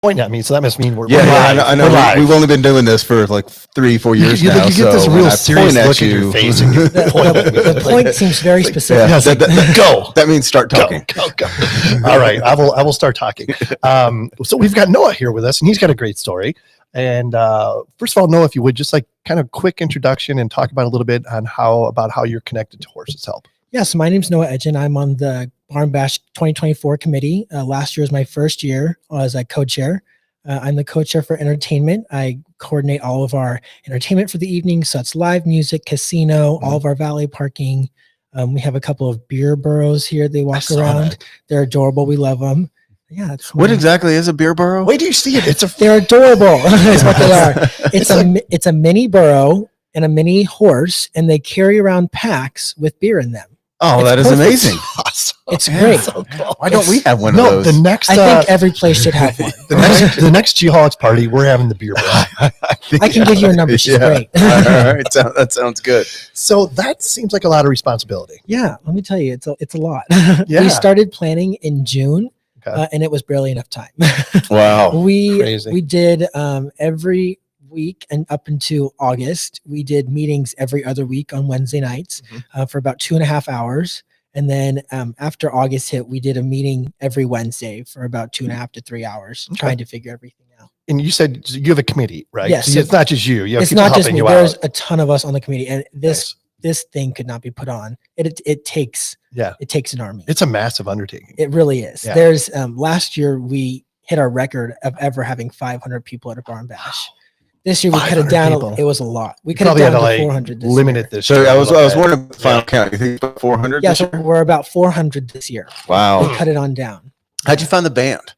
pointing at me, so that must mean we're Yeah, live. I know. We're live. We've only been doing this for like 3-4 years now. You get this so real when I serious point look at your face, and you point at me. The point seems very specific. Yeah, go. That means start talking. Go. All right, I will start talking. So we've got Noah here with us, and he's got a great story. And first of all, Noah, if you would just like kind of quick introduction and talk about a little bit on how you're connected to Horses Help. Yeah, so my name's Noah Edgen. I'm on the Barn Bash 2024 committee. Last year was my first year as a co-chair. I'm the co-chair for entertainment. I coordinate all of our entertainment for the evening. So it's live music, casino, all of our valet parking. We have a couple of beer burros here. They walk around. They're adorable. We love them. Yeah. That's what exactly is a beer burro? Wait, do you see it? They're adorable. That's what they are. It's a mini burro and a mini horse, and they carry around packs with beer in them. Oh, that is amazing. Awesome. It's great. So cool. Why don't we have one of those? The next, I think every place should have one. the next Geoholics party, we're having the beer burro. I can give you a number. She's great. All right. That sounds good. So that seems like a lot of responsibility. Yeah. Let me tell you, it's a lot. Yeah. We started planning in June. Okay. And it was barely enough time. Wow. We did every week and up into August, we did meetings every other week on Wednesday nights for about 2.5 hours. And then after August hit, we did a meeting every Wednesday for about 2.5 to 3 hours, trying to figure everything out. And you said you have a committee, right? Yes. So it's not just you. It's not just me. There's a ton of us on the committee, and this thing could not be put on. It takes an army. It's a massive undertaking. It really is. Yeah. There's last year we hit our record of ever having 500 people at a barn bash. This year we cut it down. It was a lot. We cut it down to 400 this limit year. it this So year. I was wondering the final count. You think it's about 400? Yeah, so we're about 400 this year. Wow. We cut it on down. How'd you find the band?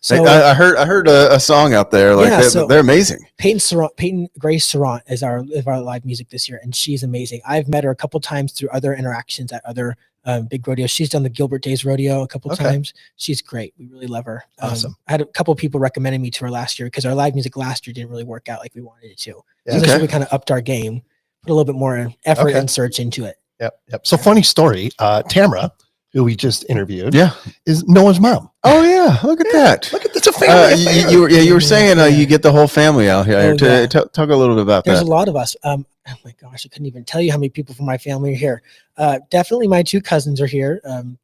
So I heard a song out there. Like they're amazing. Peyton Grace Sarant is our live music this year, and she's amazing. I've met her a couple times through other interactions at other big rodeos. She's done the Gilbert Days rodeo a couple times. She's great. We really love her. Awesome. I had a couple people recommending me to her last year because our live music last year didn't really work out like we wanted it to. So this year we kind of upped our game, put a little bit more effort and search into it. Yep. So funny story. Tamara, who we just interviewed, is Noah's mom. Oh yeah, look at that. Look at it's a family. You were saying you get the whole family out here. Talk a little bit about There's that. a lot of us. Oh my gosh, I couldn't even tell you how many people from my family are here. Definitely my 2 cousins are here,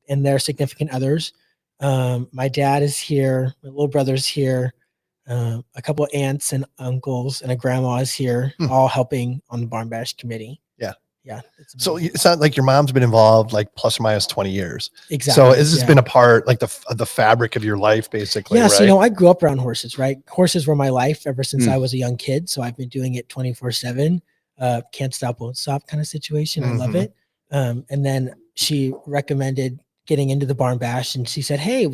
and their significant others. My dad is here. My little brother's here. A couple of aunts and uncles and a grandma is here, all helping on the Barn Bash committee. Yeah. So it's not like your mom's been involved like plus or minus 20 years. Exactly. So has this been a part like the fabric of your life basically? Yeah. Right? So, I grew up around horses, right? Horses were my life ever since I was a young kid. So I've been doing it 24/7. Can't stop, won't stop kind of situation. I love it. And then she recommended getting into the Barn Bash, and she said, "Hey,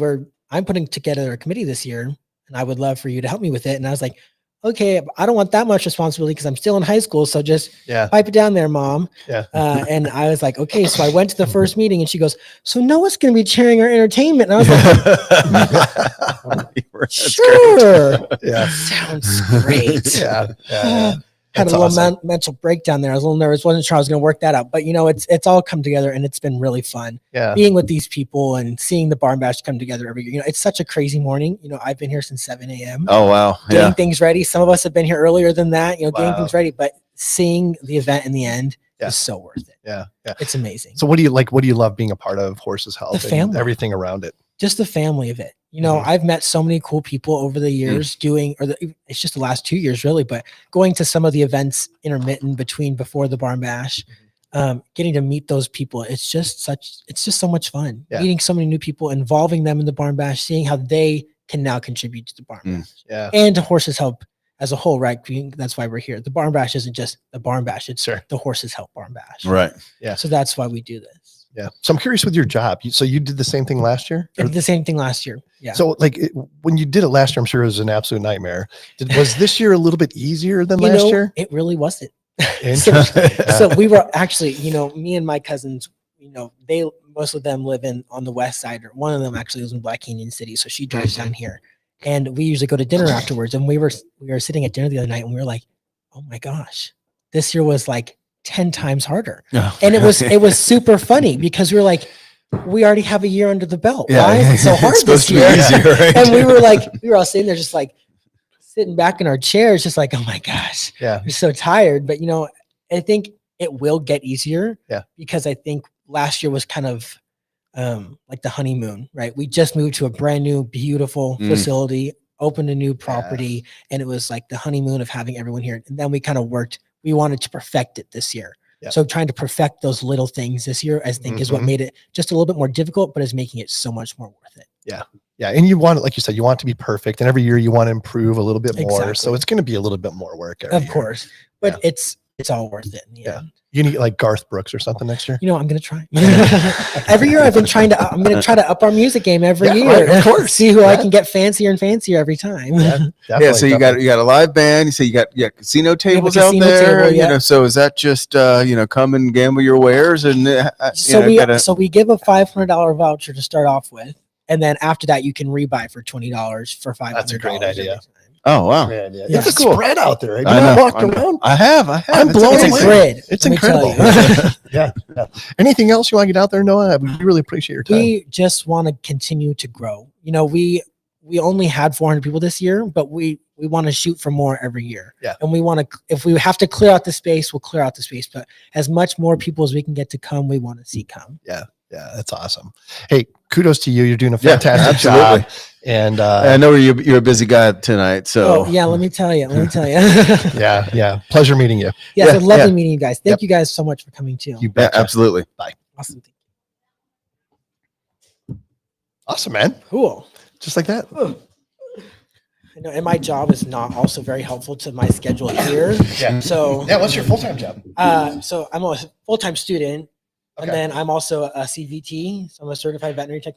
I'm putting together a committee this year, and I would love for you to help me with it." And I was like, okay, I don't want that much responsibility because I'm still in high school. So just pipe it down there, Mom. And I was like, okay. So I went to the first meeting, and she goes, "So Noah's going to be chairing our entertainment." And I was like, sure. Yeah. Sounds great. Had a little mental breakdown there. I was a little nervous. Wasn't sure I was going to work that out, but it's all come together, and it's been really fun. Being with these people and seeing the Barn Bash come together every year. It's such a crazy morning. I've been here since 7 a.m. Oh wow. Getting things ready. Some of us have been here earlier than that. Getting things ready, but seeing the event in the end is so worth it. Yeah. It's amazing. So what do you like? What do you love being a part of Horses Help? The family. And everything around it. Just the family of it. I've met so many cool people over the years it's just the last 2 years really, but going to some of the events intermittent before the Barn Bash, getting to meet those people. It's just so much fun. Meeting so many new people, involving them in the Barn Bash, seeing how they can now contribute to the Barn Bash and to Horses Help as a whole, right? That's why we're here. The Barn Bash isn't just the Barn Bash. It's the Horses Help Barn Bash. Right. Yeah. So that's why we do this. Yeah. So I'm curious with your job. So you did the same thing last year? I did the same thing last year. Yeah. So when you did it last year, I'm sure it was an absolute nightmare. Was this year a little bit easier than last year? It really wasn't. So we were actually, me and my cousins, most of them live on the west side, or one of them actually lives in Black Canyon City. So she drives down here, and we usually go to dinner afterwards. And we were sitting at dinner the other night, and we were like, oh my gosh, this year was like 10 times harder. And it was super funny because we were like, we already have a year under the belt. Yeah. Why is it so hard It's supposed this to be year? easier, right? And we were all sitting there just like sitting back in our chairs, just like, oh my gosh, Yeah. we're so tired. But I think it will get easier. Yeah. Because I think last year was kind of like the honeymoon, right? We just moved to a brand new, beautiful facility, opened a new property, and it was like the honeymoon of having everyone here. And then we kind of we wanted to perfect it this year. Yeah. So trying to perfect those little things this year, I think, is what made it just a little bit more difficult, but is making it so much more worth it. Yeah. Yeah. And you want, like you said, you want it to be perfect. And every year you want to improve a little bit more. Exactly. So it's going to be a little bit more work. Every year. Course. But it's all worth it. Yeah. You need like Garth Brooks or something next year. I'm going to try. Every year I'm going to try to up our music game every year. Right, of course. See who I can get fancier and fancier every time. Yeah, so you got a live band. You say you got casino tables out there. Table, So is that just come and gamble your wares and so we give a $500 voucher to start off with, and then after that you can rebuy for $20 for $500. That's a great idea. Oh wow! Yeah. It's It's a spread out there. Have you I not know, walked around? I have. I'm blown It's a away. grid. It's let me tell incredible. you. Yeah. Anything else you want to get out there, Noah? We really appreciate your time. We just want to continue to grow. We only had 400 people this year, but we want to shoot for more every year. Yeah. And we want to, if we have to clear out the space, we'll clear out the space. But as much more people as we can get to come, we want to see come. Yeah, that's awesome. Hey, kudos to you. You're doing a fantastic absolutely. job. And I know you're a busy guy tonight, so let me tell you. yeah. Pleasure meeting you. Yes, it's lovely meeting you guys. Thank you guys so much for coming too. You bet. absolutely. Bye. Awesome. Awesome, man. Cool. Just like that. And my job is not also very helpful to my schedule here. Yeah. So What's your full-time job? so I'm a full-time student. Okay. And then I'm also a CVT. So I'm a certified veterinary technician.